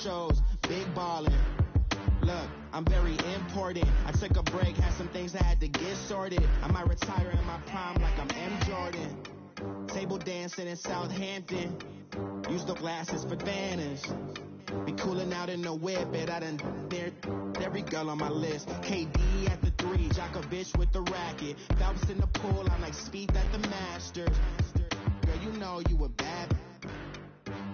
shows, big ballin'. Look, I'm very important. I took a break, had some things I had to get sorted. I might retire in my prime like I'm M. Jordan. Table dancing in Southampton. Use the glasses for banners. Be cooling out in the whip, and I done dared every girl on my list. KD at the 3, Djokovic with the racket. Phelps in the pool, I'm like Speed at the Masters. Girl, you know you a bad.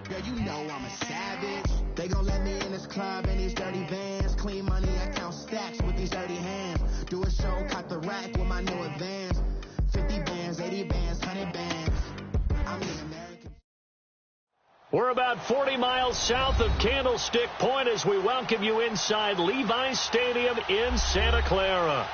Girl, you know I'm a savage. They gon' let me in this club in these dirty vans. Clean money, I count stacks with these dirty hands. Do a show, cut the rack with my new advance. 50 bands, 80 bands, 100 bands. I'm the American. We're about 40 miles south of Candlestick Point as we welcome you inside Levi's Stadium in Santa Clara.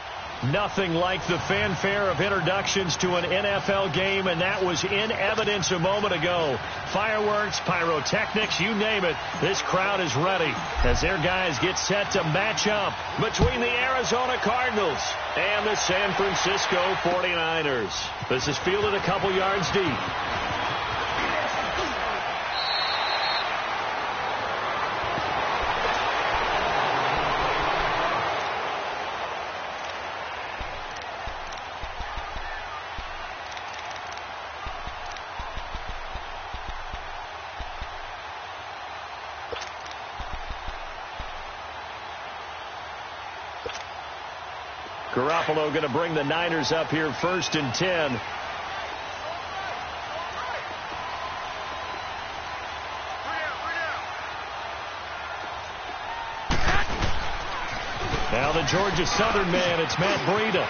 Nothing like the fanfare of introductions to an NFL game, and that was in evidence a moment ago. Fireworks, pyrotechnics, you name it. This crowd is ready as their guys get set to match up between the Arizona Cardinals and the San Francisco 49ers. This is fielded a couple yards deep. Garoppolo going to bring the Niners up here 1st and 10. Now the Georgia Southern man, it's Matt Breida.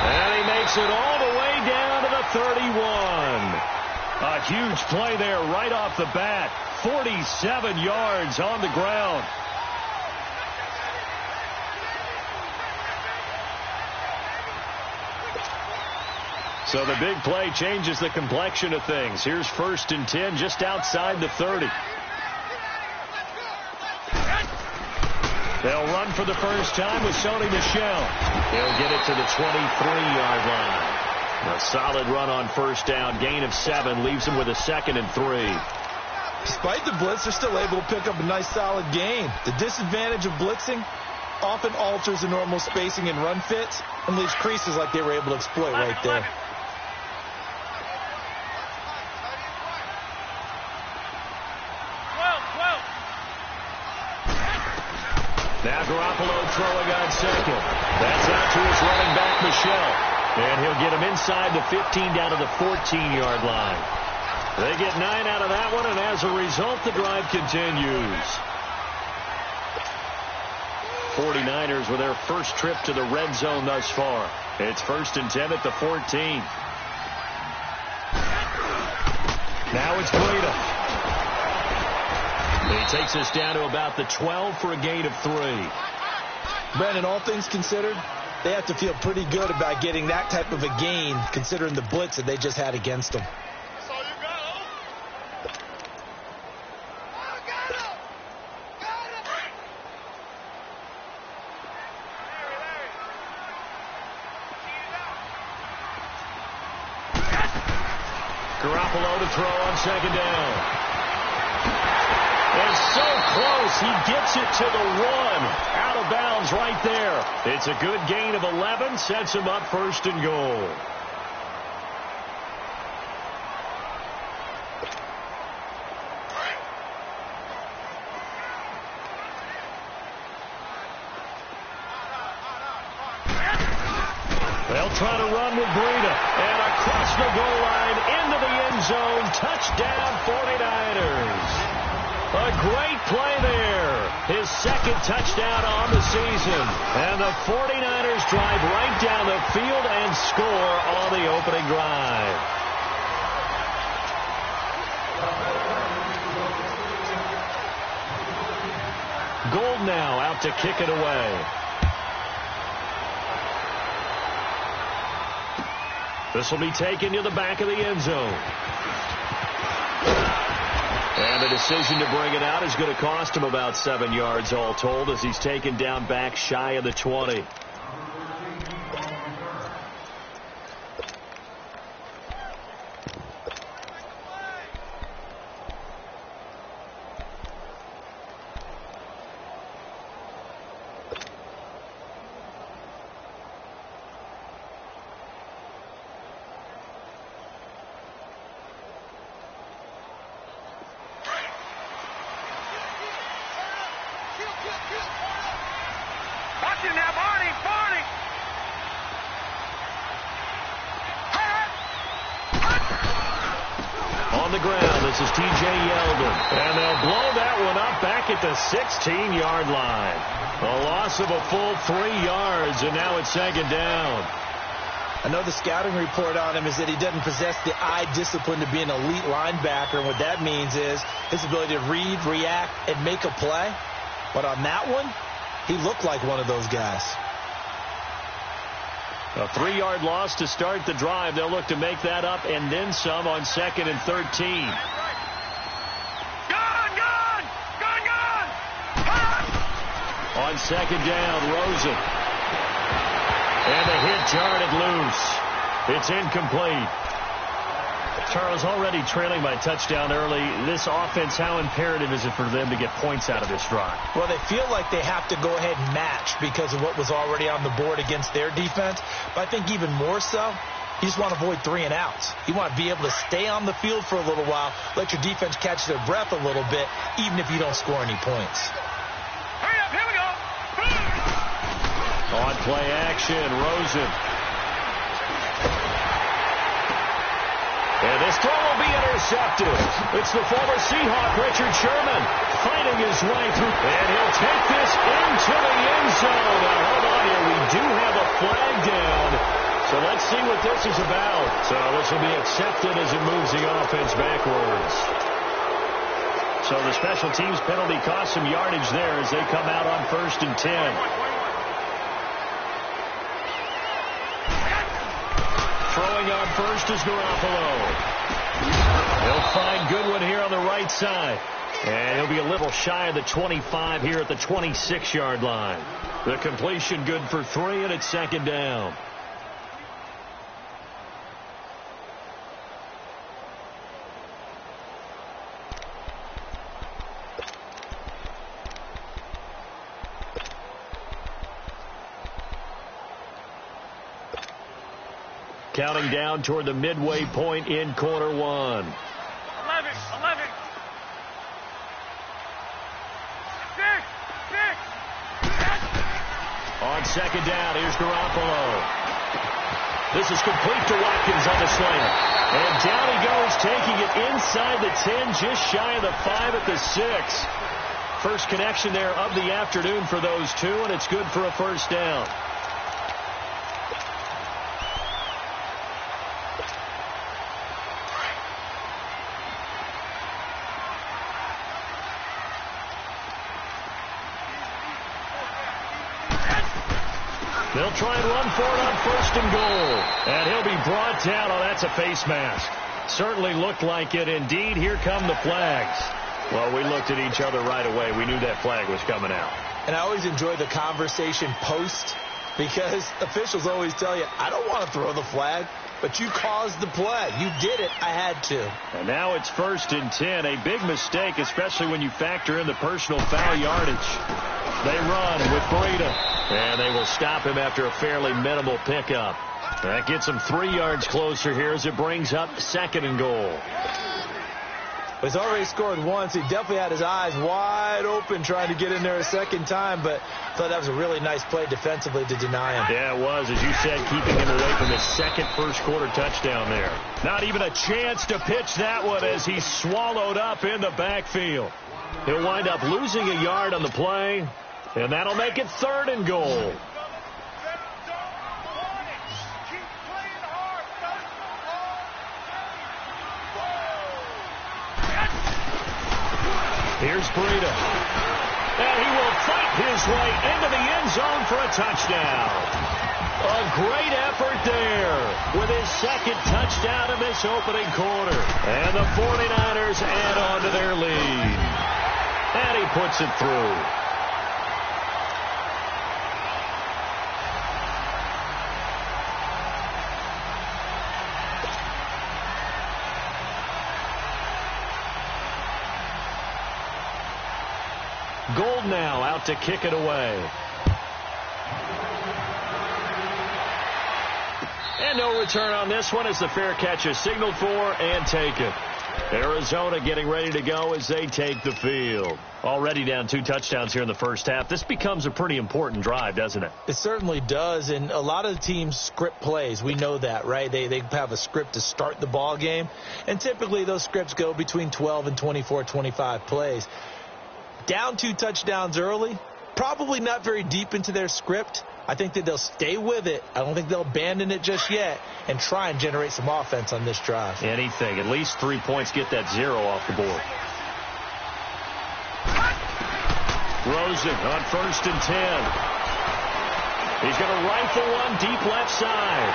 And he makes it all the way down to the 31. A huge play there right off the bat. 47 yards on the ground. So the big play changes the complexion of things. Here's 1st and 10 just outside the 30. They'll run for the first time with Sony Michel. He'll get it to the 23-yard line. A solid run on 1st down. Gain of 7 leaves him with a 2nd and 3. Despite the blitz, they're still able to pick up a nice solid gain. The disadvantage of blitzing often alters the normal spacing and run fits and leaves creases like they were able to exploit right there. Now Garoppolo throwing on 2nd. That's out to his running back, Michel. And he'll get him inside the 15 down to the 14-yard line. They get 9 out of that one, and as a result, the drive continues. 49ers with their first trip to the red zone thus far. It's 1st and 10 at the 14. Now it's Breida. He takes us down to about the 12 for a gain of 3. Brandon, all things considered, they have to feel pretty good about getting that type of a gain considering the blitz that they just had against them. Garoppolo to throw on 2nd down. And so close, he gets it to the 1. Out of bounds right there. It's a good gain of 11, sets him up 1st and goal. They'll try to run with Breida. And across the goal line, into the end zone. Touchdown, 49ers. A great play there. His 2nd touchdown on the season. And the 49ers drive right down the field and score on the opening drive. Gold now out to kick it away. This will be taken to the back of the end zone. And the decision to bring it out is going to cost him about 7 yards all told as he's taken down back shy of the 20. the ground. This is T.J. Yeldon. And they'll blow that one up back at the 16-yard line. A loss of a full 3 yards, and now it's second down. I know the scouting report on him is that he doesn't possess the eye discipline to be an elite linebacker. And what that means is his ability to read, react, and make a play. But on that one, he looked like one of those guys. A 3-yard loss to start the drive. They'll look to make that up and then some on 2nd and 13. On 2nd down, Rosen. And the hit jarred loose. It's incomplete. Charles, already trailing by touchdown early. This offense, how imperative is it for them to get points out of this drive? Well, they feel like they have to go ahead and match because of what was already on the board against their defense. But I think even more so, you just want to avoid 3 and outs. You want to be able to stay on the field for a little while, let your defense catch their breath a little bit, even if you don't score any points. Hurry up, here we go. On play action, Rosen. And this throw will be intercepted. It's the former Seahawk, Richard Sherman, fighting his way through. And he'll take this into the end zone. Now, hold on here. We do have a flag down. So let's see what this is about. So this will be accepted as it moves the offense backwards. So the special teams penalty cost some yardage there as they come out on 1st and 10. Throwing on first is Garoppolo. He'll find Goodwin here on the right side. And he'll be a little shy of the 25 here at the 26-yard line. The completion good for 3, and it's 2nd down. Counting down toward the midway point in quarter 1. 11. 6. On 2nd down, here's Garoppolo. This is complete to Watkins on the slant. And down he goes, taking it inside the 10, just shy of the 5 at the 6. First connection there of the afternoon for those two, and it's good for a 1st down. They'll try and run for it on 1st and goal. And he'll be brought down. Oh, that's a face mask. Certainly looked like it. Indeed, here come the flags. Well, we looked at each other right away. We knew that flag was coming out. And I always enjoy the conversation post because officials always tell you, I don't want to throw the flag, but you caused the play. You did it. I had to. And now it's 1st and 10. A big mistake, especially when you factor in the personal foul yardage. They run with Breida. And they will stop him after a fairly minimal pickup. That gets him 3 yards closer here as it brings up 2nd and goal. He's already scored once. He definitely had his eyes wide open trying to get in there a 2nd time, but I thought that was a really nice play defensively to deny him. Yeah, it was, as you said, keeping him away from his 2nd first-quarter touchdown there. Not even a chance to pitch that one as he's swallowed up in the backfield. He'll wind up losing a yard on the play. And that'll make it 3rd and goal. Here's Breida. And he will fight his way into the end zone for a touchdown. A great effort there with his 2nd touchdown in this opening quarter. And the 49ers add on to their lead. And he puts it through. Gold now out to kick it away. And no return on this one as the fair catch is signaled for and taken. Arizona getting ready to go as they take the field. Already down 2 touchdowns here in the first half. This becomes a pretty important drive, doesn't it? It certainly does, and a lot of the teams script plays. We know that, right? They have a script to start the ball game, and typically those scripts go between 12 and 24, 25 plays. Down 2 touchdowns early, probably not very deep into their script. I think that they'll stay with it. I don't think they'll abandon it just yet and try and generate some offense on this drive. Anything. At least 3 points, get that 0 off the board. Rosen on 1st and 10. He's going to rifle one deep left side.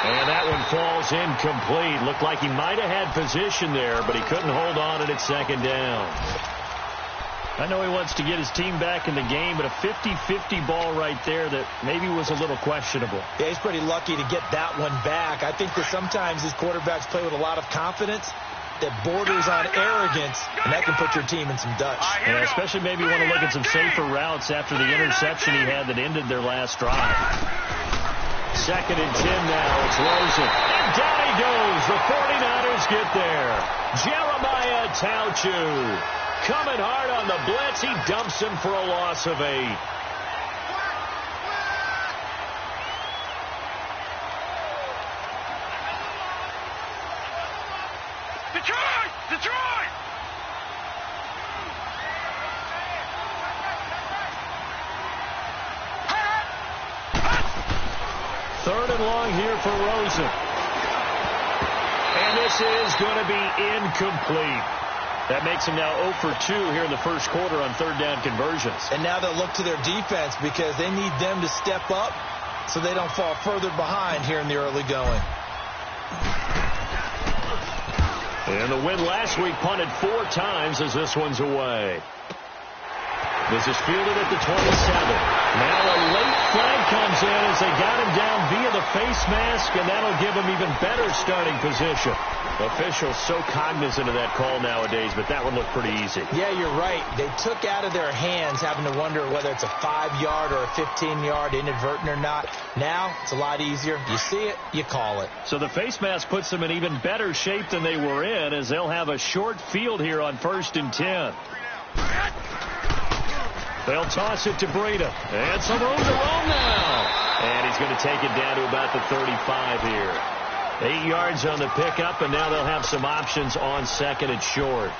And that one falls incomplete. Looked like he might have had position there, but he couldn't hold on at 2nd down. I know he wants to get his team back in the game, but a 50-50 ball right there that maybe was a little questionable. Yeah, he's pretty lucky to get that one back. I think that sometimes these quarterbacks play with a lot of confidence that borders on arrogance, and that can put your team in some dutch. Yeah, especially maybe want to look at some safer routes after the interception he had that ended their last drive. 2nd and 10 now. It's Rosen. And down he goes. The 49ers get there. Jeremiah Tauchu coming hard on the blitz. He dumps him for a loss of 8. Detroit! 3rd and long here for Rosen. And this is going to be incomplete. That makes him now 0 for 2 here in the first quarter on 3rd down conversions. And now they'll look to their defense because they need them to step up so they don't fall further behind here in the early going. And the win last week punted 4 times as this one's away. This is fielded at the 27. Now a late flag comes in as they got him down via the face mask, and that'll give him even better starting position. Officials so cognizant of that call nowadays, but that one looked pretty easy. Yeah, you're right. They took out of their hands having to wonder whether it's a 5-yard or a 15-yard inadvertent or not. Now it's a lot easier. You see it, you call it. So the face mask puts them in even better shape than they were in as they'll have a short field here on 1st and 10. They'll toss it to Breida. And some room to roam now. And he's going to take it down to about the 35 here. 8 yards on the pickup, and now they'll have some options on 2nd and short.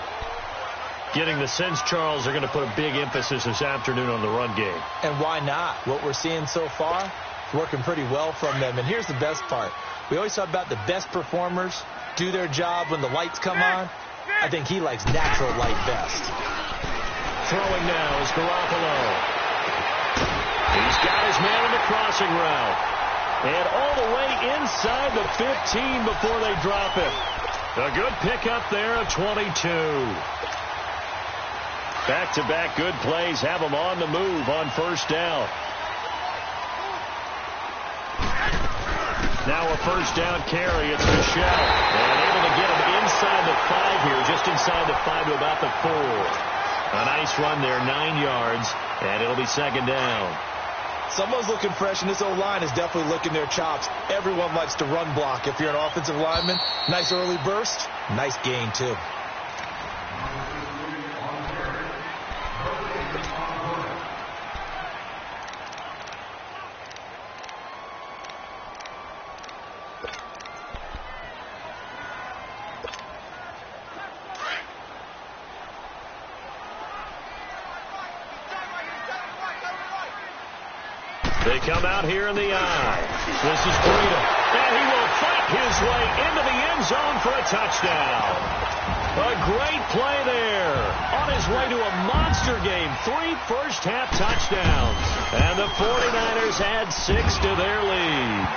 Getting the sense, Charles, they're going to put a big emphasis this afternoon on the run game. And why not? What we're seeing so far is working pretty well from them. And here's the best part. We always talk about the best performers do their job when the lights come on. I think he likes natural light best. Throwing now is Garoppolo. He's got his man on the crossing route. And all the way inside the 15 before they drop it. A good pickup there of 22. Back-to-back good plays have them on the move on 1st down. Now a 1st down carry. It's Michel. And able to get him inside the 5 here, just inside the 5 to about the 4. A nice run there, 9 yards, and it'll be 2nd down. Someone's looking fresh, and this O-line is definitely licking their chops. Everyone likes to run block. If you're an offensive lineman, nice early burst, nice gain, too. They come out here in the eye. This is Breida. And he will fight his way into the end zone for a touchdown. A great play there. On his way to a monster game. 3 first-half touchdowns. And the 49ers add 6 to their lead.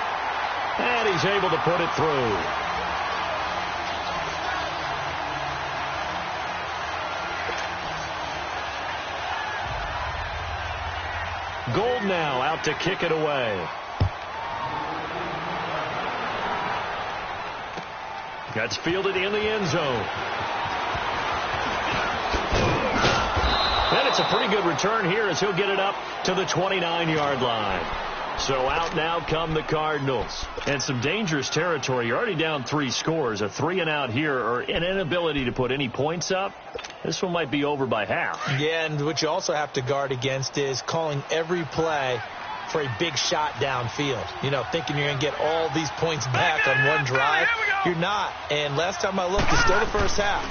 And he's able to put it through. Gold now out to kick it away. That's fielded in the end zone. And it's a pretty good return here as he'll get it up to the 29-yard line. So out now come the Cardinals. And some dangerous territory. You're already down 3 scores. A 3-and-out here or an inability to put any points up. This one might be over by half. Yeah, and what you also have to guard against is calling every play for a big shot downfield. You know, thinking you're going to get all these points back on one drive. You're not. And last time I looked, it's still the first half.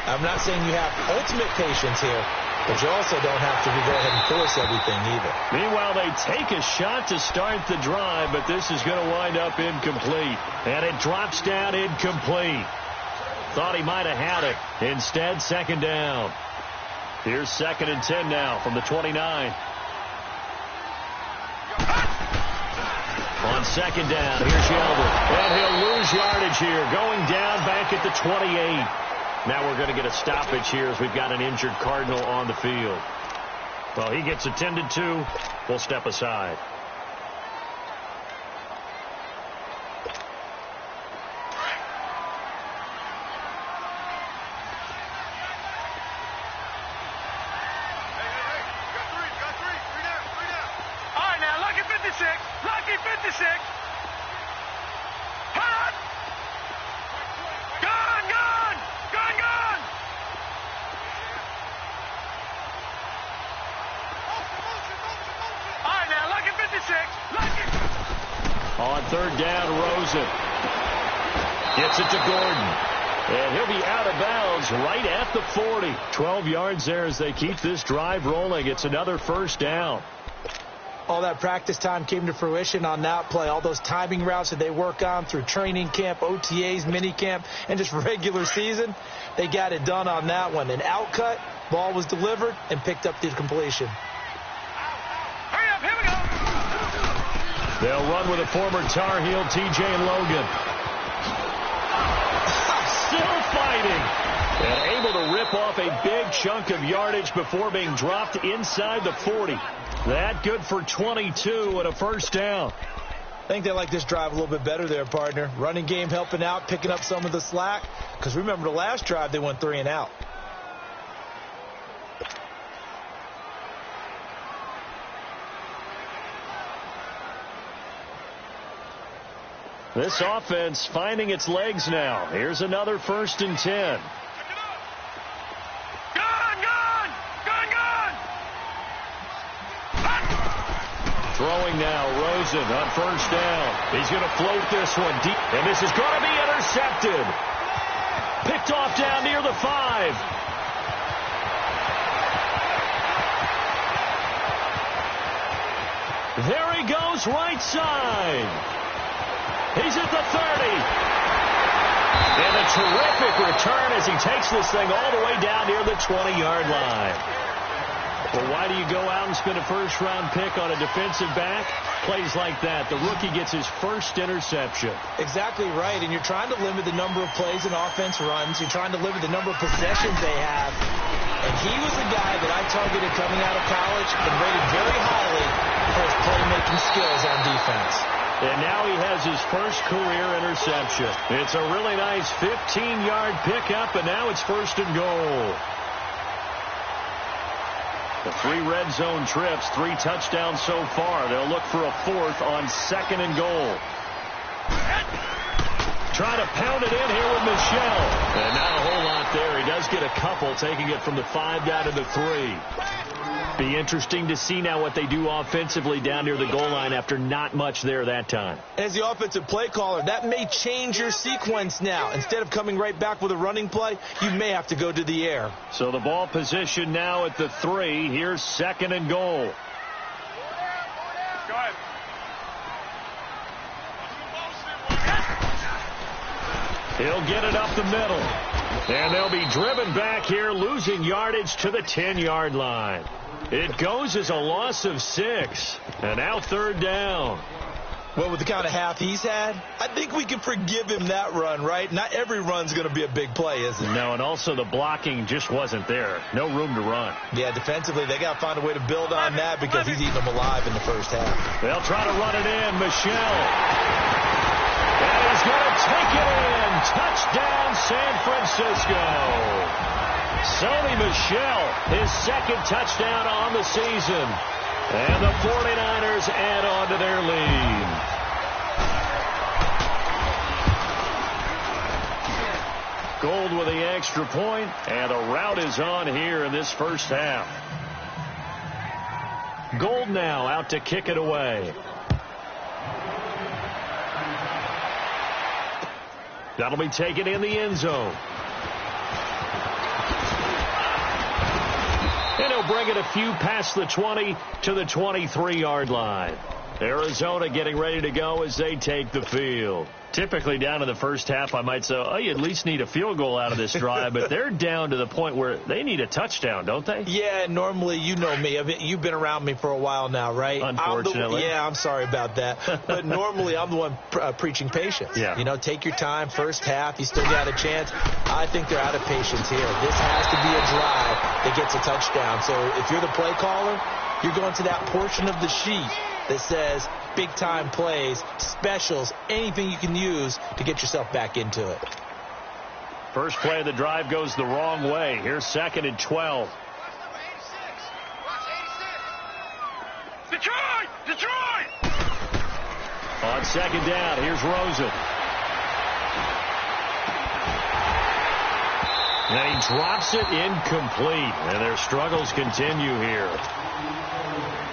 I'm not saying you have ultimate patience here, but you also don't have to go ahead and force everything either. Meanwhile, they take a shot to start the drive, but this is going to wind up incomplete. And it drops down incomplete. Thought he might have had it. Instead, second down. Here's 2nd and 10 now from the 29. On second down, here's Yeldon. And he'll lose yardage here, going down back at the 28. Now we're going to get a stoppage here as we've got an injured Cardinal on the field. Well, he gets attended to. We'll step aside. Lucky 56. Hot. Gone. All right, now, Lucky 56. On third down, Rosen gets it to Gordon. And he'll be out of bounds right at the 40. 12 yards there as they keep this drive rolling. It's another first down. All that practice time came to fruition on that play. All those timing routes that they work on through training camp, OTAs, minicamp, and just regular season, they got it done on that one. An outcut, ball was delivered, and picked up the completion. Hurry up, here we go. They'll run with a former Tar Heel, TJ Logan. Still fighting. And able to rip off a big chunk of yardage before being dropped inside the 40. That good for 22 and a first down. I think they like this drive a little bit better there, partner. Running game helping out, picking up some of the slack. Because remember the last drive, they went 3 and out. This offense finding its legs now. Here's another 1st and 10. Throwing now, Rosen on first down. He's going to float this one deep, and this is going to be intercepted. Picked off down near the 5. There he goes, right side. He's at the 30. And a terrific return as he takes this thing all the way down near the 20-yard line. Well, why do you go out and spend a first-round pick on a defensive back? Plays like that. The rookie gets his first interception. Exactly right, and you're trying to limit the number of plays an offense runs. You're trying to limit the number of possessions they have. And he was a guy that I targeted coming out of college and rated very highly for his playmaking skills on defense. And now he has his first career interception. It's a really nice 15-yard pickup, and now it's 1st and goal. The 3 red zone trips, 3 touchdowns so far. They'll look for a 4th on 2nd and goal. Trying to pound it in here with Michelle. And not a whole lot there. He does get a couple, taking it from the 5 down to the 3. Be interesting to see now what they do offensively down near the goal line after not much there that time. As the offensive play caller, that may change your sequence now. Instead of coming right back with a running play, you may have to go to the air. So the ball position now at the 3. Here's 2nd and goal. Go ahead. He'll get it up the middle. And they'll be driven back here, losing yardage to the 10-yard line. It goes as a loss of 6. And now 3rd down. Well, with the kind of half he's had, I think we can forgive him that run, right? Not every run's going to be a big play, is it? No, and also the blocking just wasn't there. No room to run. Yeah, defensively, they got to find a way to build on that because he's eating them alive in the first half. They'll try to run it in. Michelle. And he's going to take it in. Touchdown, San Francisco. Sony Michel, his 2nd touchdown on the season. And the 49ers add on to their lead. Gold with the extra point, and a rout is on here in this first half. Gold now out to kick it away. That'll be taken in the end zone. And he'll bring it a few past the 20 to the 23-yard line. Arizona getting ready to go as they take the field. Typically down in the first half, I might say, oh, you at least need a field goal out of this drive, but they're down to the point where they need a touchdown, don't they? Yeah, normally, you know me. I mean, you've been around me for a while now, right? Unfortunately. I'm sorry about that. But normally, I'm the one preaching patience. Yeah. You know, take your time. First half, you still got a chance. I think they're out of patience here. This has to be a drive that gets a touchdown. So if you're the play caller, you're going to that portion of the sheet that says big-time plays, specials, anything you can use to get yourself back into it. First play of the drive goes the wrong way. Here's 2nd and 12. Detroit! Detroit! On 2nd down, here's Rosen. And he drops it incomplete. And their struggles continue here.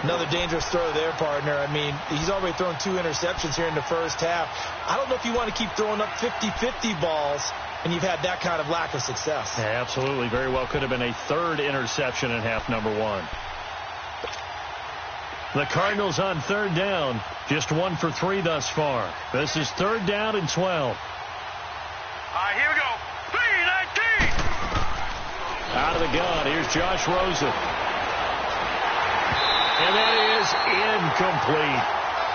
Another dangerous throw there, partner. I mean, he's already thrown 2 interceptions here in the first half. I don't know if you want to keep throwing up 50-50 balls, and you've had that kind of lack of success. Yeah, absolutely. Very well could have been a 3rd interception in half number 1. The Cardinals on 3rd down, just 1 for 3 thus far. This is 3rd down and 12. All right, here we go. 3-19. Out of the gun, here's Josh Rosen. And that is incomplete.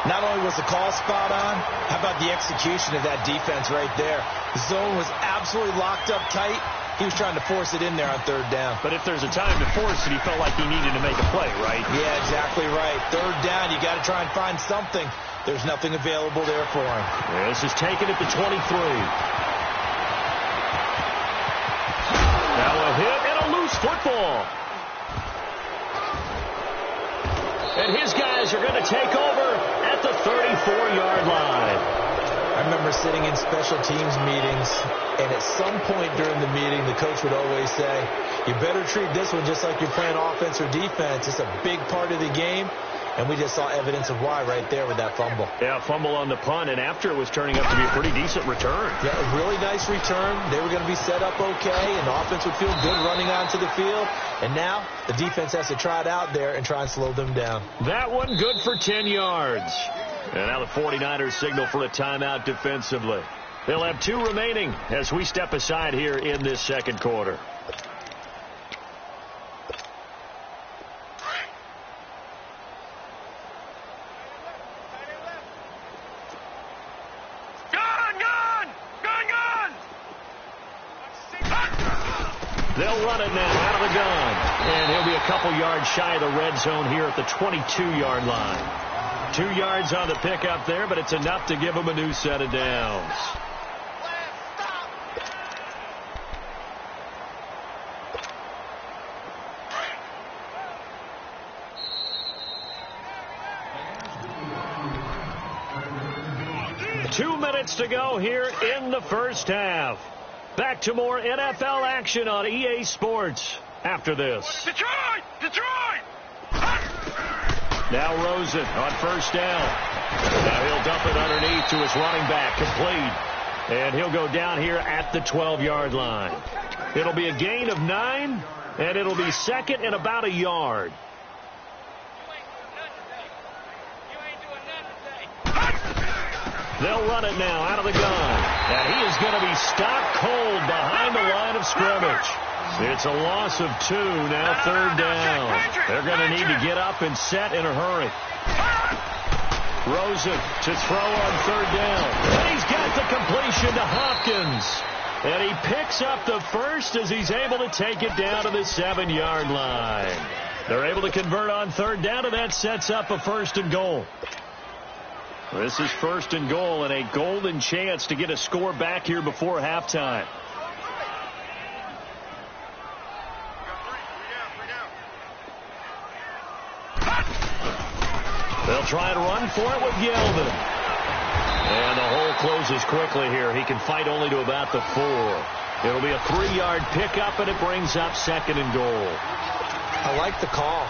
Not only was the call spot on, how about the execution of that defense right there? The zone was absolutely locked up tight. He was trying to force it in there on 3rd down. But if there's a time to force it, he felt like he needed to make a play, right? Yeah, exactly right. 3rd down, you got to try and find something. There's nothing available there for him. Yeah, this is taken at the 23. Now a hit and a loose football. And his guys are going to take over at the 34-yard line. I remember sitting in special teams meetings, and at some point during the meeting, the coach would always say, you better treat this one just like you're playing offense or defense. It's a big part of the game, and we just saw evidence of why right there with that fumble. Yeah, fumble on the punt, and after it was turning out to be a pretty decent return. Yeah, a really nice return. They were going to be set up okay, and the offense would feel good running onto the field. And now the defense has to try it out there and try and slow them down. That one good for 10 yards. And now the 49ers signal for a timeout defensively. They'll have 2 remaining as we step aside here in this 2nd quarter. They'll run it now out of the gun. And he'll be a couple yards shy of the red zone here at the 22-yard line. 2 yards on the pickup there, but it's enough to give him a new set of downs. Two minutes to go here in the first half. Back to more NFL action on EA Sports after this. Detroit! Detroit! Now Rosen on 1st down. Now he'll dump it underneath to his running back, complete. And he'll go down here at the 12-yard line. It'll be a gain of 9, and it'll be 2nd and about a yard. They'll run it now out of the gun. And he is going to be stopped cold behind the line of scrimmage. It's a loss of 2, now 3rd down. They're going to need to get up and set in a hurry. Rosen to throw on 3rd down. And he's got the completion to Hopkins. And he picks up the first as he's able to take it down to the 7-yard line. They're able to convert on 3rd down, and that sets up a 1st and goal. This is 1st and goal and a golden chance to get a score back here before halftime. They'll try to run for it with Yeldon. And the hole closes quickly here. He can fight only to about the 4. It'll be a 3-yard pickup, and it brings up 2nd and goal. I like the call.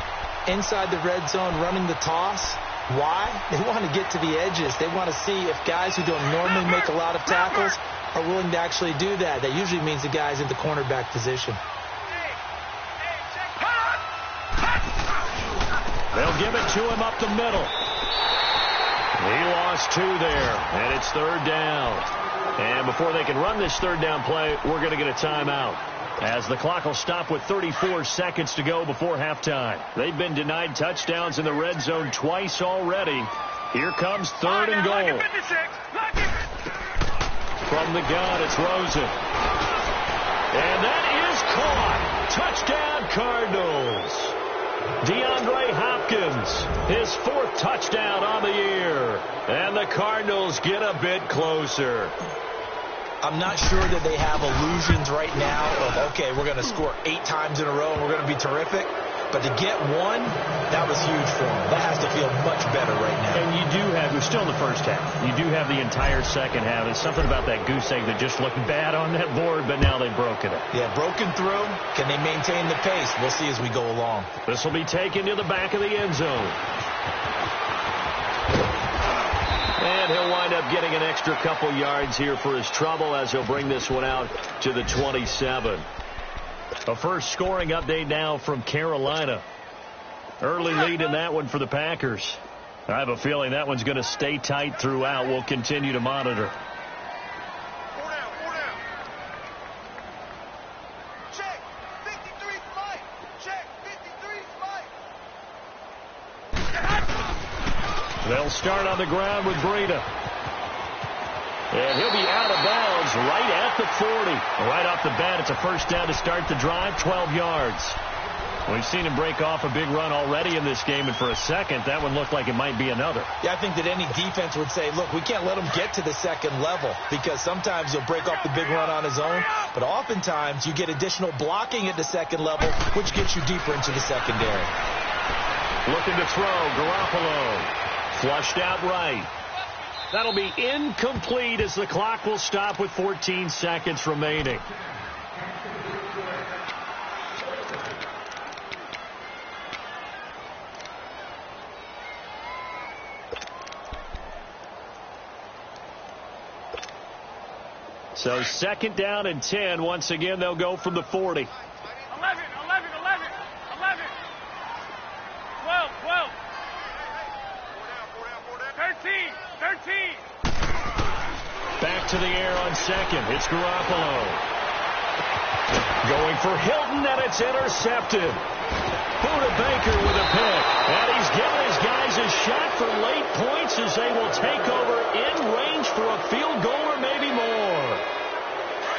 Inside the red zone, running the toss. Why? They want to get to the edges. They want to see if guys who don't normally make a lot of tackles are willing to actually do that. That usually means the guy's in the cornerback position. They'll give it to him up the middle. He lost 2 there, and it's 3rd down. And before they can run this 3rd down play, we're going to get a timeout, as the clock will stop with 34 seconds to go before halftime. They've been denied touchdowns in the red zone twice already. Here comes 3rd and goal. From the gun, it's Rosen. And that is caught. Touchdown, Cardinals. DeAndre Hopkins, his 4th touchdown on the year. And the Cardinals get a bit closer. I'm not sure that they have illusions right now of, okay, we're going to score 8 times in a row and we're going to be terrific. But to get 1, that was huge for them. That has to feel much better right now. And you do have, we're still in the first half. You do have the entire second half. It's something about that goose egg that just looked bad on that board, but now they've broken it. Yeah, broken through. Can they maintain the pace? We'll see as we go along. This will be taken to the back of the end zone. And he'll wind up getting an extra couple yards here for his trouble as he'll bring this one out to the 27. A first scoring update now from Carolina. Early lead in that one for the Packers. I have a feeling that one's going to stay tight throughout. We'll continue to monitor. 4 down. Check. 53 flight. Check. 53 flight. They'll start on the ground with Breida. And he'll be out of bounds right at the 40. Right off the bat, it's a first down to start the drive, 12 yards. We've seen him break off a big run already in this game, and for a second, that one looked like it might be another. Yeah, I think that any defense would say, look, we can't let him get to the second level, because sometimes he'll break off the big run on his own, but oftentimes you get additional blocking at the second level, which gets you deeper into the secondary. Looking to throw, Garoppolo. Flushed out right. That'll be incomplete as the clock will stop with 14 seconds remaining. So 2nd down and 10. Once again, they'll go from the 40. 11. 12. 13. Back to the air on 2nd. It's Garoppolo. Going for Hilton, and it's intercepted. Buda Baker with a pick. And he's giving his guys a shot for late points as they will take over in range for a field goal or maybe more.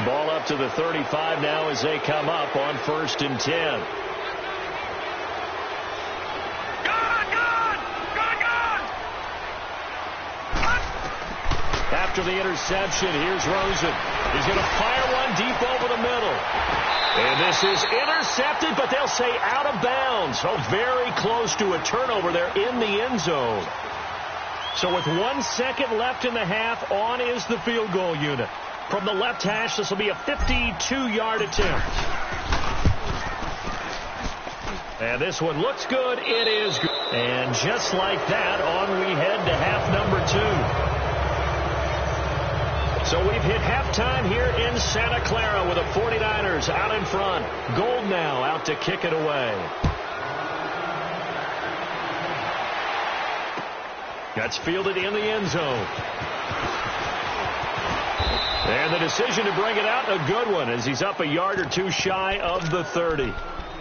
Ball up to the 35 now as they come up on 1st and 10. After the interception, here's Rosen. He's going to fire one deep over the middle. And this is intercepted, but they'll say out of bounds. So very close to a turnover there in the end zone. So with 1 second left in the half, on is the field goal unit. From the left hash, this will be a 52-yard attempt. And this one looks good. It is good. And just like that, on we head to half number 2. So we've hit halftime here in Santa Clara with the 49ers out in front. Gold now out to kick it away. That's fielded in the end zone. And the decision to bring it out, a good one, as he's up a yard or two shy of the 30.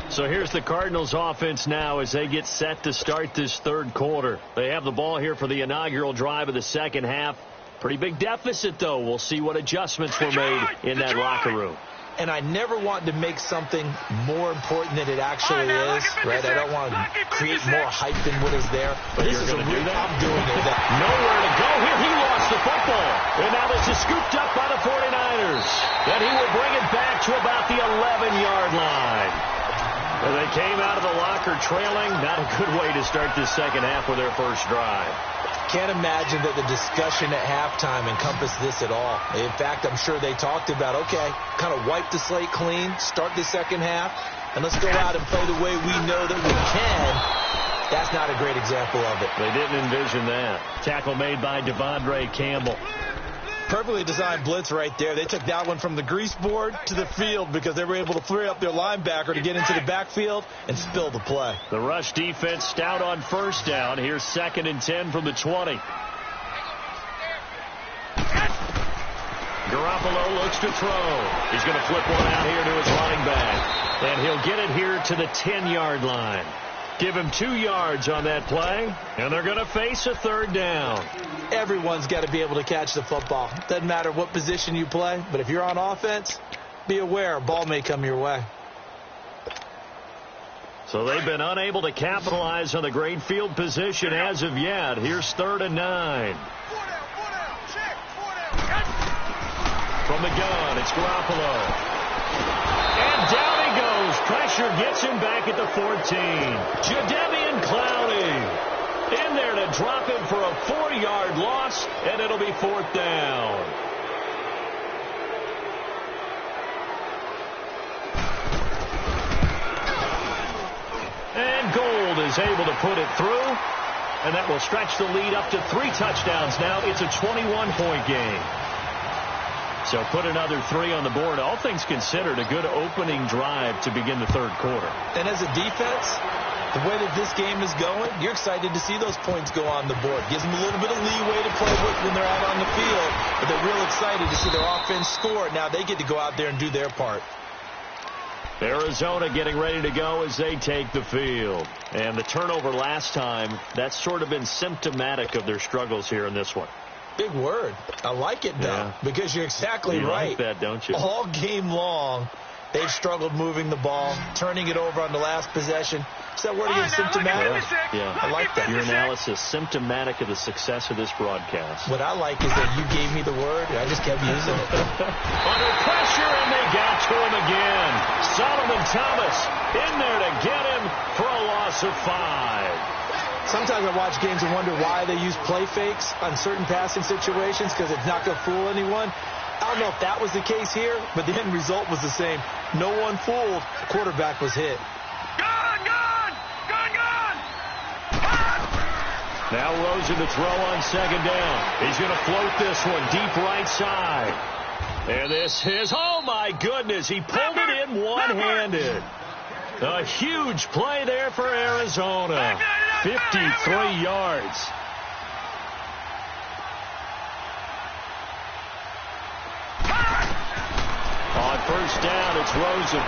So here's the Cardinals offense now as they get set to start this 3rd quarter. They have the ball here for the inaugural drive of the second half. Pretty big deficit, though. We'll see what adjustments were made in that locker room. And I never want to make something more important than it actually is, right? I don't want to create more hype than what is there. But this is a real, I'm doing it. Nowhere to go here. He lost the football. And now this is scooped up by the 49ers. And he will bring it back to about the 11-yard line. And They came out of the locker trailing. Not a good way to start this second half with their first drive. Can't imagine that the discussion at halftime encompassed this at all. In fact, I'm sure they talked about, okay, kind of wipe the slate clean, start the second half, and let's go out and play the way we know that we can. That's not a great example of it. They didn't envision that. Tackle made by Devondre Campbell. Perfectly designed blitz right there. They took that one from the grease board to the field because they were able to free up their linebacker to get into the backfield and spill the play. The rush defense stout on first down. Here's 2nd and 10 from the 20. Garoppolo looks to throw. He's going to flip one out here to his running back. And he'll get it here to the 10-yard line. Give him 2 yards on that play, and they're going to face a 3rd down. Everyone's got to be able to catch the football. Doesn't matter what position you play, but if you're on offense, be aware a ball may come your way. So they've been unable to capitalize on the great field position as of yet. Here's 3rd and 9. From the gun, it's Garoppolo. And down he goes. Pressure gets him back at the 14. Jadeveon Clowney in there to drop him for a 4-yard loss, and it'll be 4th down. And Gold is able to put it through, and that will stretch the lead up to 3 touchdowns now. It's a 21-point game. So put another 3 on the board. All things considered, a good opening drive to begin the 3rd quarter. And as a defense, the way that this game is going, you're excited to see those points go on the board. Gives them a little bit of leeway to play with when they're out on the field, but they're real excited to see their offense score. Now they get to go out there and do their part. Arizona getting ready to go as they take the field. And the turnover last time, that's sort of been symptomatic of their struggles here in this one. Big word. I like it, though, because you're exactly right. You like that, don't you? All game long, they've struggled moving the ball, turning it over on the last possession. Is that word again, symptomatic? Yeah. I like that. Your analysis, symptomatic of the success of this broadcast. What I like is that you gave me the word, and I just kept using it. Under pressure, and they got to him again. Solomon Thomas in there to get him for a loss of 5. Sometimes I watch games and wonder why they use play fakes on certain passing situations because it's not going to fool anyone. I don't know if that was the case here, but the end result was the same. No one fooled. The quarterback was hit. Now Rosen to throw on 2nd down. He's going to float this one deep right side. And this is, oh my goodness, he pulled it in one-handed. A huge play there for Arizona. 53 yards. On first down, it's Rosen.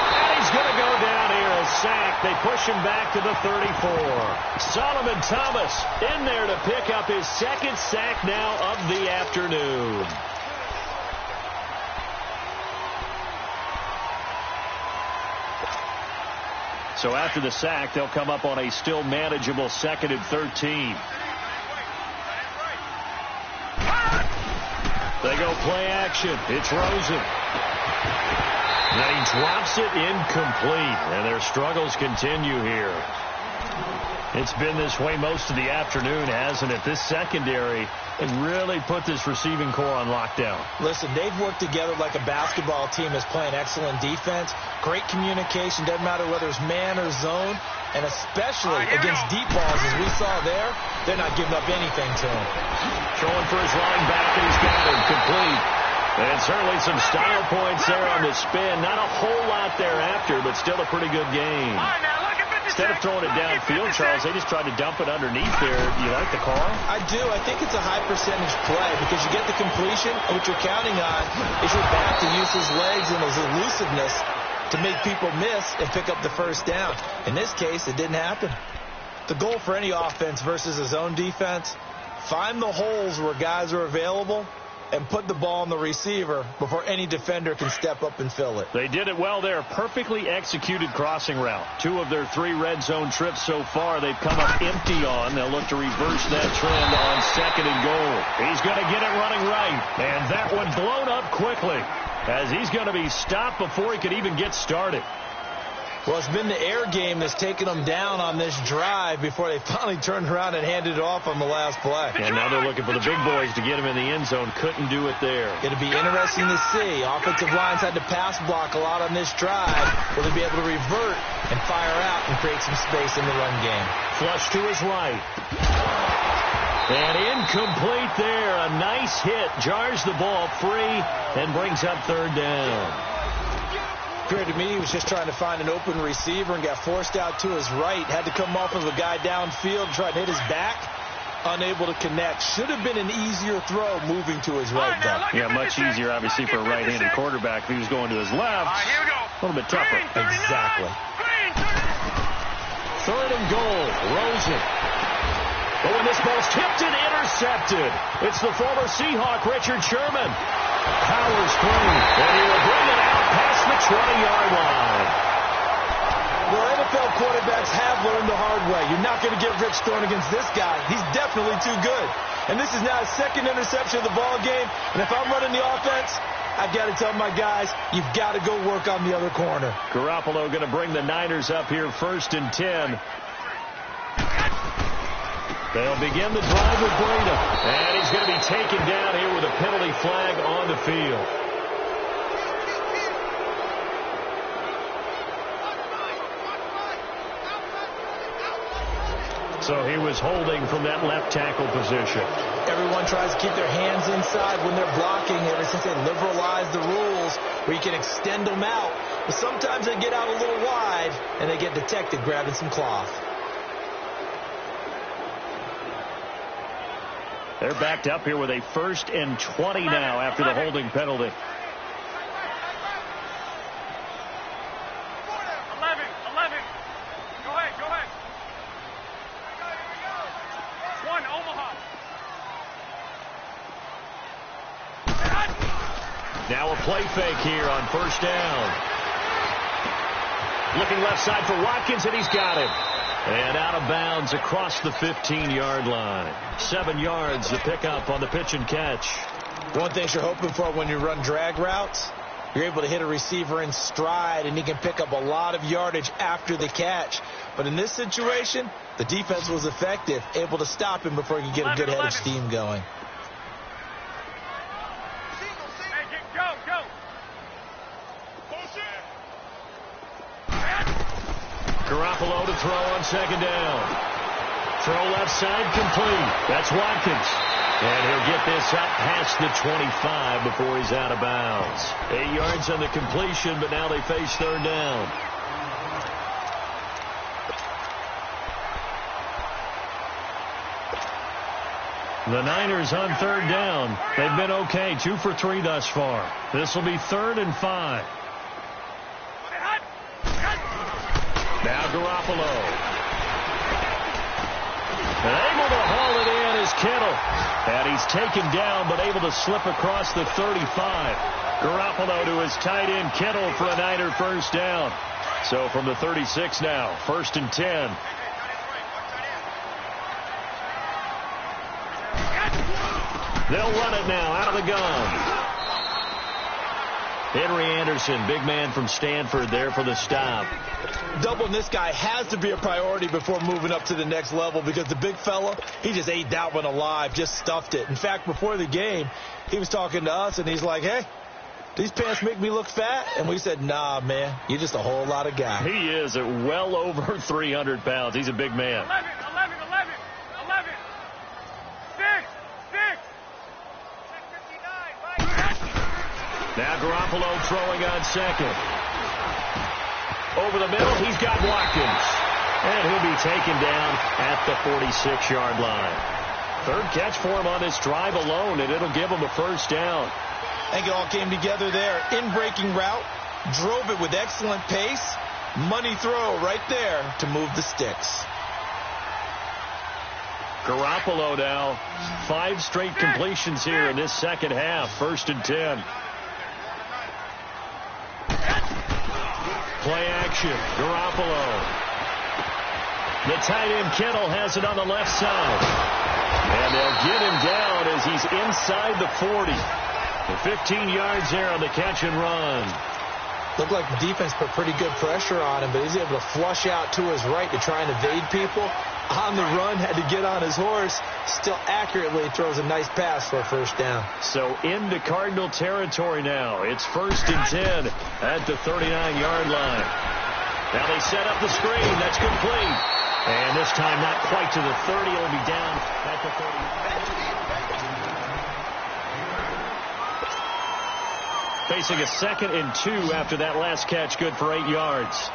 And he's going to go down here, a sack. They push him back to the 34. Solomon Thomas in there to pick up his 2nd sack now of the afternoon. So after the sack, they'll come up on a still manageable 2nd and 13. They go play action. It's Rosen. Then he drops it incomplete, and their struggles continue here. It's been this way most of the afternoon, hasn't it? This secondary has really put this receiving core on lockdown. Listen, they've worked together like a basketball team that's playing excellent defense. Great communication. Doesn't matter whether it's man or zone. And especially against deep balls, as we saw there, they're not giving up anything to him. Throwing for his running back, and he's got him complete. And certainly some style points there on the spin. Not a whole lot thereafter, but still a pretty good game. Instead of throwing it downfield, Charles, they just tried to dump it underneath there. You like the call? I do. I think it's a high percentage play because you get the completion, and what you're counting on is your back to use his legs and his elusiveness to make people miss and pick up the first down. In this case, it didn't happen. The goal for any offense versus a zone defense, find the holes where guys are available and put the ball on the receiver before any defender can step up and fill it. They did it well there. Perfectly executed crossing route. 2 of their 3 red zone trips so far they've come up empty on. They'll look to reverse that trend on 2nd and goal. He's going to get it running right. And that one blown up quickly as he's going to be stopped before he could even get started. Well, it's been the air game that's taken them down on this drive before they finally turned around and handed it off on the last play. And now they're looking for the big boys to get him in the end zone. Couldn't do it there. It'll be interesting to see. Offensive lines had to pass block a lot on this drive. Will they be able to revert and fire out and create some space in the run game? Flush to his right. And incomplete there. A nice hit. Jars the ball free and brings up third down. Appeared to me he was just trying to find an open receiver and got forced out to his right. Had to come off of a guy downfield, try to hit his back. Unable to connect. Should have been an easier throw moving to his right, though. Yeah, much easier, obviously, for a right-handed quarterback. If he was going to his left, a little bit tougher. Exactly. Third and goal. Rosen. Oh, and this ball's tipped and intercepted. It's the former Seahawk, Richard Sherman. Powers through, and he will bring it out past the 20-yard line. Well, NFL quarterbacks have learned the hard way. You're not going to get rich throwing against this guy. He's definitely too good. And this is now his second interception of the ball game. And if I'm running the offense, I've got to tell my guys, you've got to go work on the other corner. Garoppolo going to bring the Niners up here 1st and 10. They'll begin the drive with Breda. And he's going to be taken down here with a penalty flag on the field. So he was holding from that left tackle position. Everyone tries to keep their hands inside when they're blocking ever since they liberalized the rules where you can extend them out. But sometimes they get out a little wide and they get detected grabbing some cloth. They're backed up here with a 1st and 20 now after the holding penalty. 11. Go ahead. One, Omaha. Now a play fake here on 1st down. Looking left side for Watkins, and he's got him. And out of bounds across the 15-yard line. 7 yards to pick up on the pitch and catch. One thing you're hoping for when you run drag routes, you're able to hit a receiver in stride, and he can pick up a lot of yardage after the catch. But in this situation, the defense was effective, able to stop him before he could get a good head of steam going. Garoppolo to throw on 2nd down. Throw left side complete. That's Watkins. And he'll get this up past the 25 before he's out of bounds. 8 yards on the completion, but now they face 3rd down. The Niners on 3rd down. They've been okay. 2 for 3 thus far. This will be 3rd and 5. Now Garoppolo. And able to haul it in is Kittle. And he's taken down but able to slip across the 35. Garoppolo to his tight end Kittle for a Niner 1st down. So from the 36 now, 1st and 10. They'll run it now out of the gun. Henry Anderson, big man from Stanford there for the stop. Doubling this guy has to be a priority before moving up to the next level because the big fella, he just ate that one alive, just stuffed it. In fact, before the game, he was talking to us, and he's like, hey, these pants make me look fat? And we said, nah, man, you're just a whole lot of guy. He is at well over 300 pounds. He's a big man. 11. 6:59. Now Garoppolo throwing on 2nd. Over the middle, he's got Watkins. And he'll be taken down at the 46-yard line. 3rd catch for him on this drive alone, and it'll give him a 1st down. I think it all came together there. In-breaking route, drove it with excellent pace. Money throw right there to move the sticks. Garoppolo now, 5 straight completions here in this 2nd half. 1st and 10. Play action. Garoppolo. The tight end Kittle has it on the left side. And they'll get him down as he's inside the 40. The 15 yards there on the catch and run. Looked like the defense put pretty good pressure on him, but he's able to flush out to his right to try and evade people. On the run, had to get on his horse. Still accurately throws a nice pass for a first down. So into Cardinal territory now. It's 1st and 10 at the 39-yard line. Now they set up the screen. That's complete. And this time not quite to the 30. It'll be down at the 30. Facing a 2nd and 2 after that last catch. Good for 8 yards.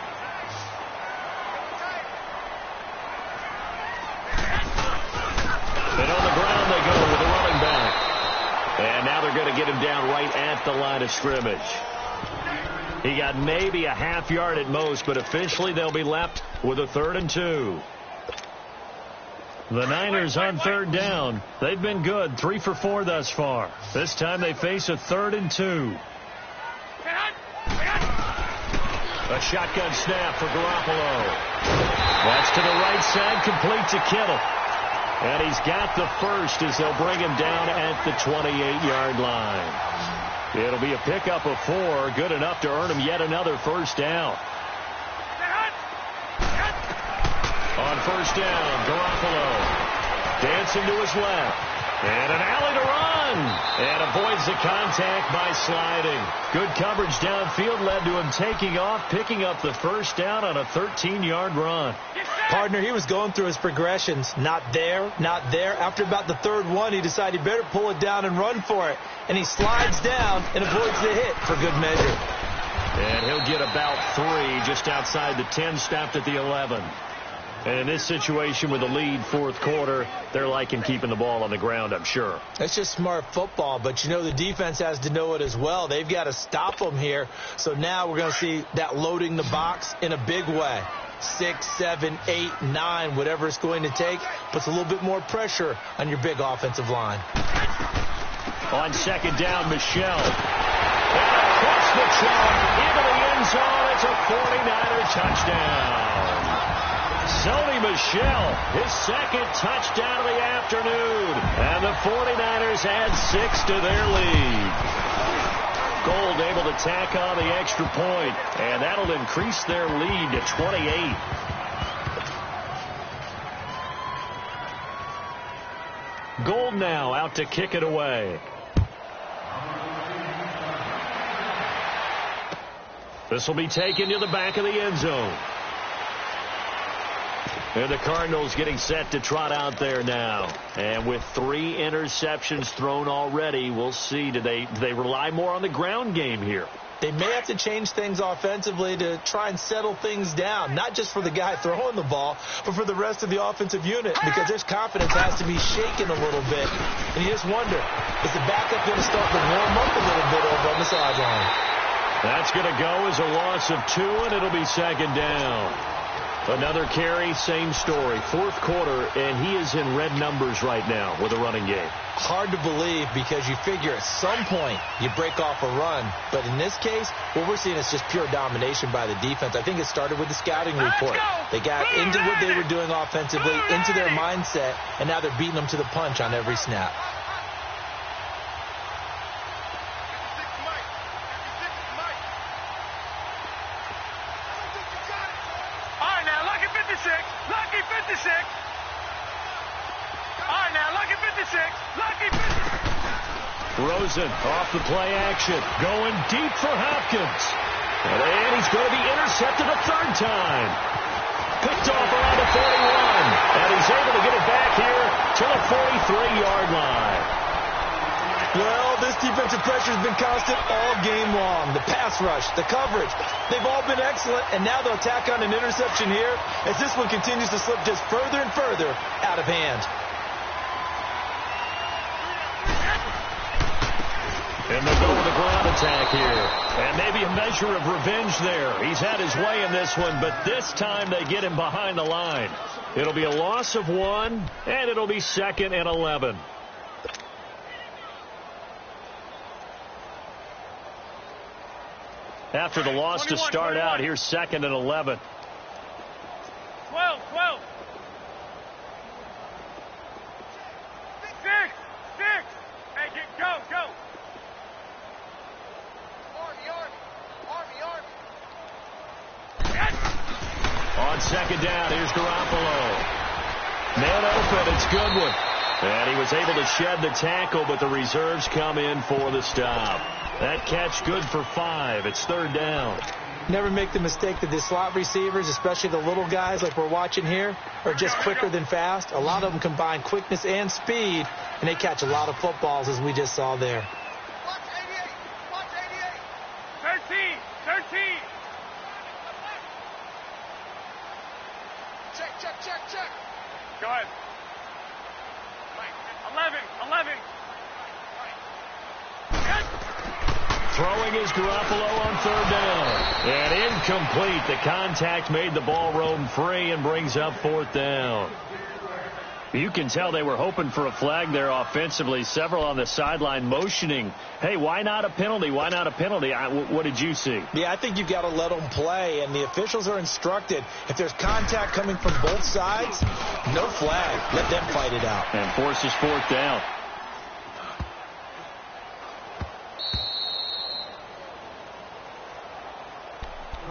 And on the ground they go with the running back. And now they're going to get him down right at the line of scrimmage. He got maybe a half yard at most, but officially they'll be left with a 3rd and 2. The Niners on 3rd down. They've been good, 3 for 4 thus far. This time they face a 3rd and 2. A shotgun snap for Garoppolo. That's to the right side, complete to Kittle. And he's got the first as they'll bring him down at the 28-yard line. It'll be a pickup of 4, good enough to earn him yet another first down. On first down, Garoppolo dancing to his left. And an alley to run. And avoids the contact by sliding. Good coverage downfield led to him taking off, picking up the first down on a 13-yard run. Partner, he was going through his progressions. Not there, not there. After about the 3rd one, he decided he better pull it down and run for it. And he slides down and avoids the hit for good measure. And he'll get about 3 just outside the 10, stopped at the 11. And in this situation with the lead 4th quarter, they're liking keeping the ball on the ground, I'm sure. It's just smart football, but you know the defense has to know it as well. They've got to stop them here. So now we're going to see that loading the box in a big way. 6, 7, 8, 9, whatever it's going to take, puts a little bit more pressure on your big offensive line. On 2nd down, Michel. And across the chalk into the end zone. It's a 49er touchdown. Sony Michel, his 2nd touchdown of the afternoon. And the 49ers add 6 to their lead. Gold able to tack on the extra point, and that'll increase their lead to 28. Gold now out to kick it away. This will be taken to the back of the end zone. And the Cardinals getting set to trot out there now. And with 3 interceptions thrown already, we'll see. Do they rely more on the ground game here? They may have to change things offensively to try and settle things down, not just for the guy throwing the ball, but for the rest of the offensive unit, because their confidence has to be shaken a little bit. And you just wonder, is the backup going to start to warm up a little bit over on the sideline? That's going to go as a loss of 2, and it'll be 2nd down. Another carry, same story. 4th quarter, and he is in red numbers right now with a running game. Hard to believe because you figure at some point you break off a run. But in this case, what we're seeing is just pure domination by the defense. I think it started with the scouting report. They got into what they were doing offensively, into their mindset, and now they're beating them to the punch on every snap. Lucky 56. All right, now, lucky 56. Lucky 56. Rosen off the play action. Going deep for Hopkins. And he's going to be intercepted a 3rd time. Picked off around the 41. And he's able to get it back here to the 43-yard line. Well, this defensive pressure has been constant all game long. The pass rush, the coverage, they've all been excellent, and now they'll tack on an interception here as this one continues to slip just further and further out of hand. And they'll go with a ground attack here. And maybe a measure of revenge there. He's had his way in this one, but this time they get him behind the line. It'll be a loss of 1, and it'll be 2nd and 11. After the loss to start out, here's 2nd and 11. 12. 6. Hey, go. Army. On second down, here's Garoppolo. Man open, it's Goodwin. And he was able to shed the tackle, but the reserves come in for the stop. That catch good for 5. It's third down. Never make the mistake that the slot receivers, especially the little guys like we're watching here, are just quicker than fast. A lot of them combine quickness and speed, and they catch a lot of footballs, as we just saw there. Watch 88. Watch 88. 13. Check. Go ahead. 11. Throwing is Garoppolo on third down. And incomplete. The contact made the ball roam free and brings up fourth down. You can tell they were hoping for a flag there offensively. Several on the sideline motioning, hey, why not a penalty? Why not a penalty? What did you see? Yeah, I think you've got to let them play, and the officials are instructed. If there's contact coming from both sides, no flag. Let them fight it out. And forces fourth down.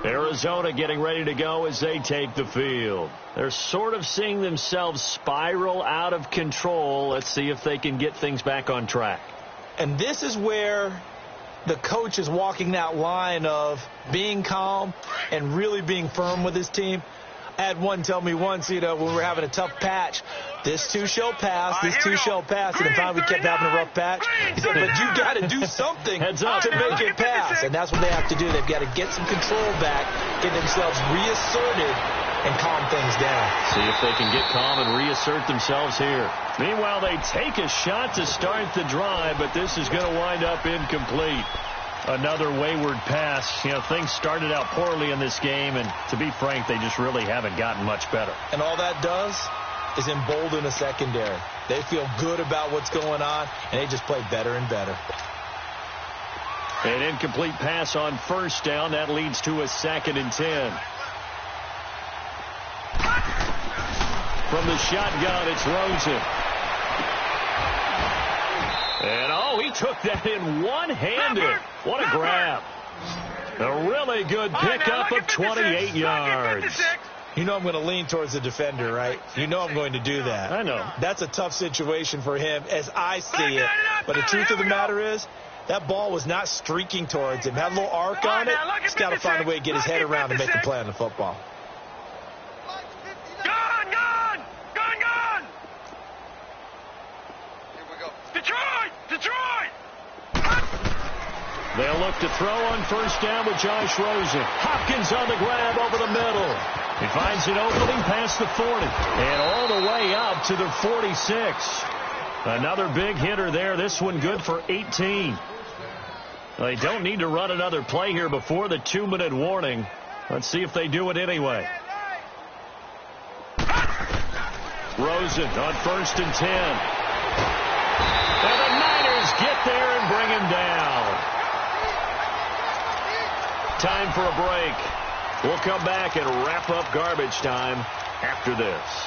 Arizona getting ready to go as they take the field. They're sort of seeing themselves spiral out of control. Let's see if they can get things back on track. And this is where the coach is walking that line of being calm and really being firm with his team. I had one tell me once, when we were having a tough patch, this too shall pass, this too shall pass. And then finally we kept having a rough patch. He said, but you got to do something to make it pass. And that's what they have to do. They've got to get some control back, get themselves reasserted, and calm things down. See if they can get calm and reassert themselves here. Meanwhile, they take a shot to start the drive, but this is going to wind up incomplete. Another wayward pass. Things started out poorly in this game, and to be frank, they just really haven't gotten much better. And all that does is embolden a secondary. They feel good about what's going on, and they just play better and better. An incomplete pass on first down. That leads to a 2nd and 10. From the shotgun, it's Rosen. And, he took that in one-handed. What a grab. A really good pickup of 28 yards. You know I'm going to lean towards the defender, right? You know I'm going to do that. I know. That's a tough situation for him as I see it. But the truth of the matter is, that ball was not streaking towards him. Had a little arc on it. He's got to find a way to get his head around and make a play on the football. Detroit! They'll look to throw on first down with Josh Rosen. Hopkins on the grab over the middle. He finds an opening past the 40 and all the way up to the 46. Another big hitter there. This one good for 18. They don't need to run another play here before the 2-minute warning. Let's see if they do it anyway. Rosen on 1st and 10. And the Niners get there and bring him down. Time for a break. We'll come back and wrap up garbage time after this.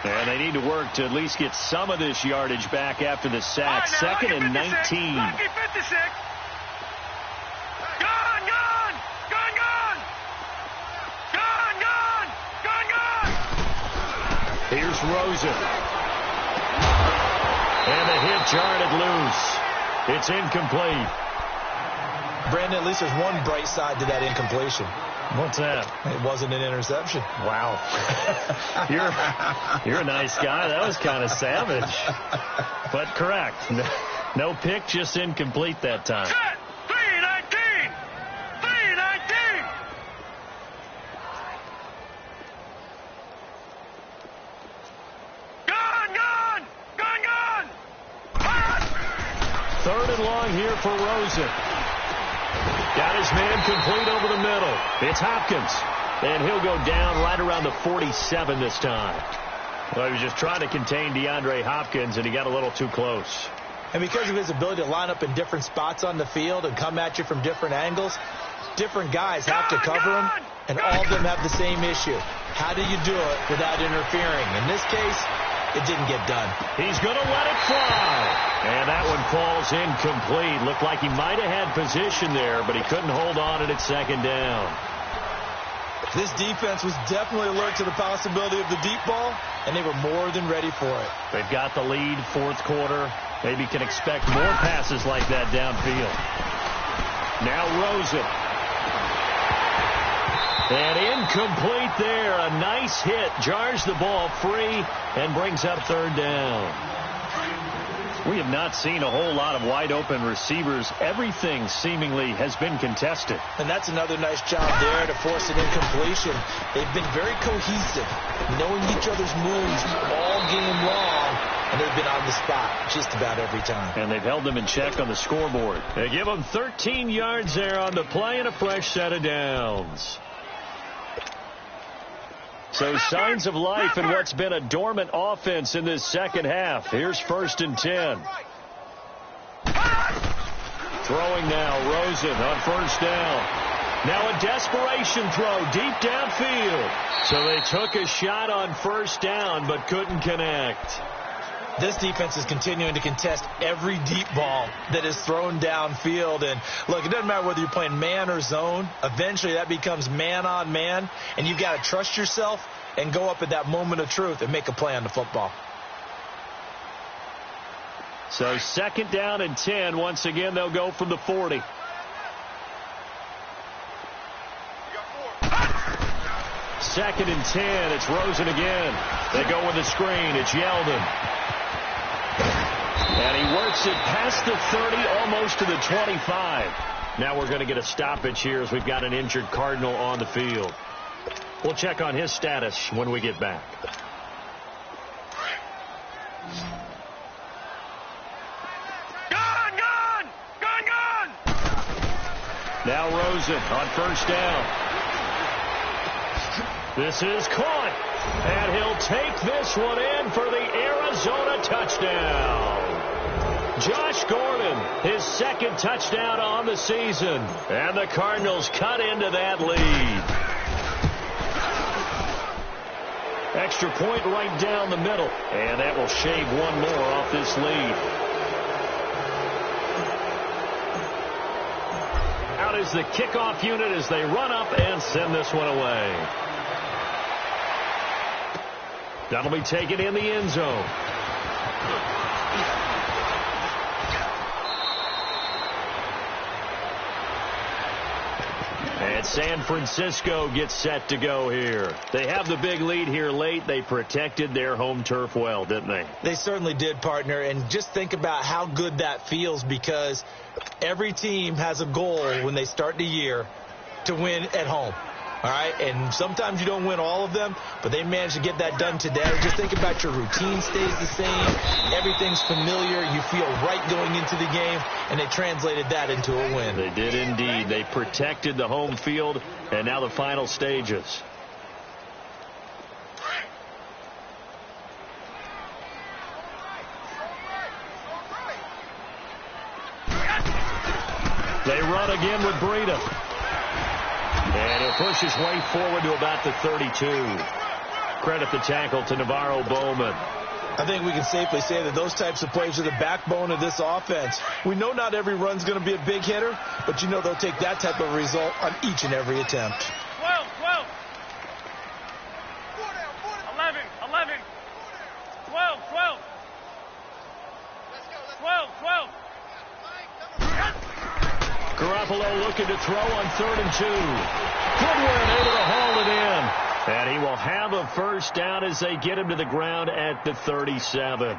And they need to work to at least get some of this yardage back after the sack. 2nd and 19. Lucky 56. Here's Rosen. And the hit jarred it loose. It's incomplete. Brandon, at least there's one bright side to that incompletion. What's that? It wasn't an interception. Wow. You're a nice guy. That was kind of savage. But correct. No pick, just incomplete that time. Set. 319. 319. Gone. 3rd and long here for Rosen. Got his man complete over the middle. It's Hopkins. And he'll go down right around the 47 this time. Well, he was just trying to contain DeAndre Hopkins, and he got a little too close. And because of his ability to line up in different spots on the field and come at you from different angles, different guys have to cover him, and all of them have the same issue. How do you do it without interfering? In this case, it didn't get done. He's going to let it fly. And that one falls incomplete. Looked like he might have had position there, but he couldn't hold on at second down. This defense was definitely alert to the possibility of the deep ball, and they were more than ready for it. They've got the lead, fourth quarter. Maybe can expect more passes like that downfield. Now Rosen. And incomplete there. A nice hit. Jars the ball free and brings up third down. We have not seen a whole lot of wide-open receivers. Everything seemingly has been contested. And that's another nice job there to force an incompletion. They've been very cohesive, knowing each other's moves all game long, and they've been on the spot just about every time. And they've held them in check on the scoreboard. They give them 13 yards there on the play and a fresh set of downs. So signs of life in what's been a dormant offense in this second half. Here's 1st and 10. Throwing now, Rosen on first down. Now a desperation throw deep downfield. So they took a shot on first down but couldn't connect. This defense is continuing to contest every deep ball that is thrown downfield. And, look, it doesn't matter whether you're playing man or zone. Eventually that becomes man on man, and you've got to trust yourself and go up at that moment of truth and make a play on the football. So 2nd down and 10. Once again, they'll go from the 40. Second and 10. It's Rosen again. They go with the screen. It's Yeldon. And he works it past the 30, almost to the 25. Now we're going to get a stoppage here as we've got an injured Cardinal on the field. We'll check on his status when we get back. Gone! Now Rosen on first down. This is caught. And he'll take this one in for the Arizona touchdown. Josh Gordon, his 2nd touchdown on the season. And the Cardinals cut into that lead. Extra point right down the middle. And that will shave one more off this lead. Out is the kickoff unit as they run up and send this one away. That'll be taken in the end zone. And San Francisco gets set to go here. They have the big lead here late. They protected their home turf well, didn't they? They certainly did, partner. And just think about how good that feels, because every team has a goal when they start the year to win at home. All right, and sometimes you don't win all of them, but they managed to get that done today. Just think about your routine stays the same. Everything's familiar. You feel right going into the game, and they translated that into a win. They did indeed. They protected the home field, and now the final stages. They run again with Breida. And he'll push his way forward to about the 32. Credit the tackle to Navarro Bowman. I think we can safely say that those types of plays are the backbone of this offense. We know not every run's going to be a big hitter, but you know they'll take that type of result on each and every attempt. 12. 11. 12. 12. Garoppolo looking to throw on 3rd and 2. Goodwin able to haul it in. And he will have a first down as they get him to the ground at the 37.